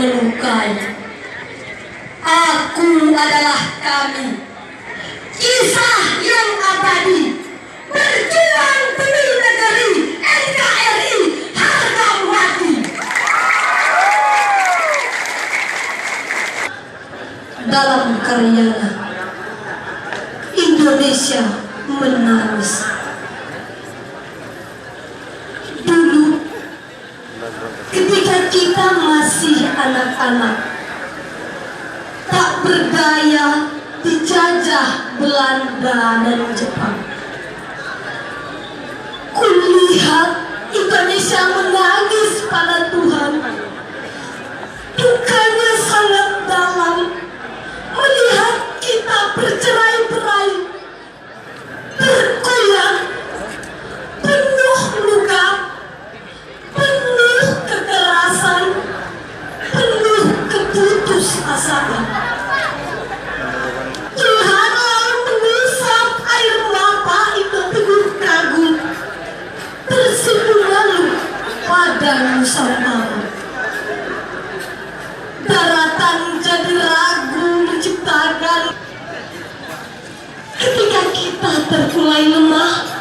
melukai. Aku adalah kami, kisah yang abadi, berjuang demi negeri NKRI harga mati. Dalam karyanya, Indonesia menangis. Dulu, ketika kita masih anak-anak, tak berdaya, dijajah Belanda dan Jepang, kulihat Indonesia menangis pada Tuhan. Dukanya sangat dalam melihat kita bercerai-berai, bergoyang, penuh luka, penuh kekerasan, penuh keputusasaan. Tuhan lalu mengusap air mata itu teguh kagum, tersenyum lalu pada Nusantara. Daratan jadi ragu menciptakan. Ketika kita terkulai lemah,